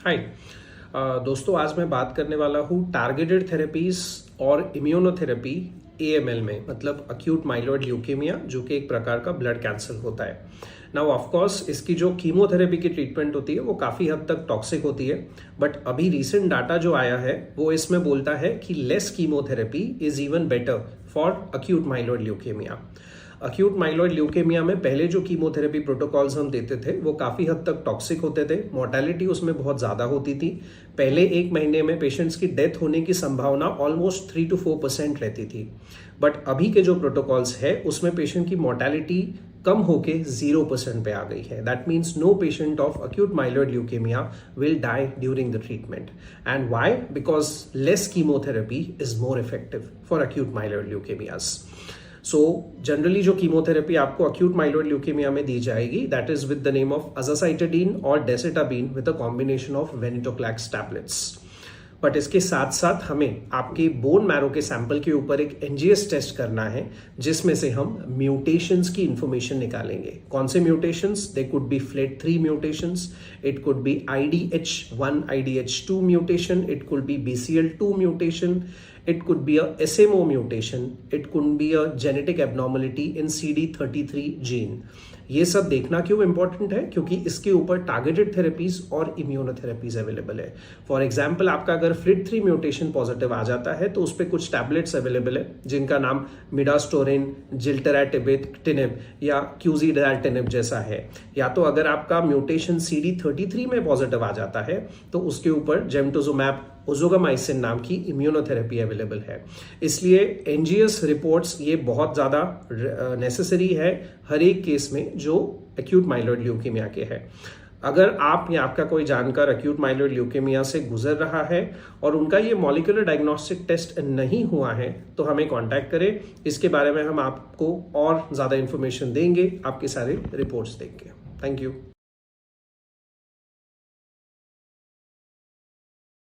हाय दोस्तों, आज मैं बात करने वाला हूँ टारगेटेड थेरेपीज और इम्यूनोथेरेपी एएमएल में, मतलब अक्यूट माइलॉइड ल्यूकेमिया, जो कि एक प्रकार का ब्लड कैंसर होता है। नाउ ऑफ कोर्स इसकी जो कीमोथेरेपी की ट्रीटमेंट होती है वो काफ़ी हद तक टॉक्सिक होती है, बट अभी रिसेंट डाटा जो आया है वो इसमें बोलता है कि less chemotherapy is even better for acute myeloid leukaemia. Acute myeloid leukaemia में पहले जो कीमोथेरेपी प्रोटोकॉल्स हम देते थे वो काफ़ी हद तक टॉक्सिक होते थे, मोर्टेलिटी उसमें बहुत ज़्यादा होती थी। पहले 1 महीने में पेशेंट्स की डेथ होने की संभावना ऑलमोस्ट 3 to 4% रहती थी, बट अभी के जो प्रोटोकॉल्स है उसमें पेशेंट की मोर्टेलिटी कम होके 0% पे आ गई है। That means no patient of acute myeloid leukaemia will die during the treatment. And why? Because less chemotherapy is more effective for acute myeloid leukaemias. So generally जो कीमोथेरेपी आपको अक्यूट माइलॉइड ल्यूकेमिया में दी जाएगी, that is with the name of azacitidine और decitabine with a combination of venetoclax tablets. But इसके साथ साथ हमें आपके बोन मैरो के सैंपल के ऊपर एक एनजीएस टेस्ट करना है, जिसमें से हम म्यूटेशंस की इंफॉर्मेशन निकालेंगे। कौन से mutations? They could be FLT3 mutations, it could be IDH1 IDH2 mutation, it could be BCL2 mutation, it could be a SMO mutation, it could be a genetic abnormality in CD33 gene। ये सब देखना क्यों important है? क्योंकि इसके ऊपर targeted therapies और immunotherapies available है। फॉर एग्जांपल, आपका अगर FLT3 म्यूटेशन पॉजिटिव आ जाता है तो उस पर कुछ टैबलेट्स अवेलेबल है जिनका नाम मिडास्टोरिन, जिल्टराटिनिब या क्यूजीडाल्टिनिब जैसा है। या तो अगर आपका म्यूटेशन CD33 में पॉजिटिव आ जाता है तो उसके ऊपर जेमटोजुमैब ओजोगामाइसिन नाम की इम्यूनोथेरेपी अवेलेबल है। इसलिए एनजीएस रिपोर्ट्स ये बहुत ज़्यादा नेसेसरी है हर एक केस में जो एक्यूट माइलॉइड ल्यूकेमिया के है। अगर आप या आपका कोई जानकार अक्यूट माइलॉइड ल्यूकेमिया से गुजर रहा है और उनका ये मॉलिक्यूलर डायग्नोस्टिक टेस्ट नहीं हुआ है तो हमें कांटेक्ट करें। इसके बारे में हम आपको और ज़्यादा इन्फॉर्मेशन देंगे, आपके सारे रिपोर्ट्स देंगे। Thank you.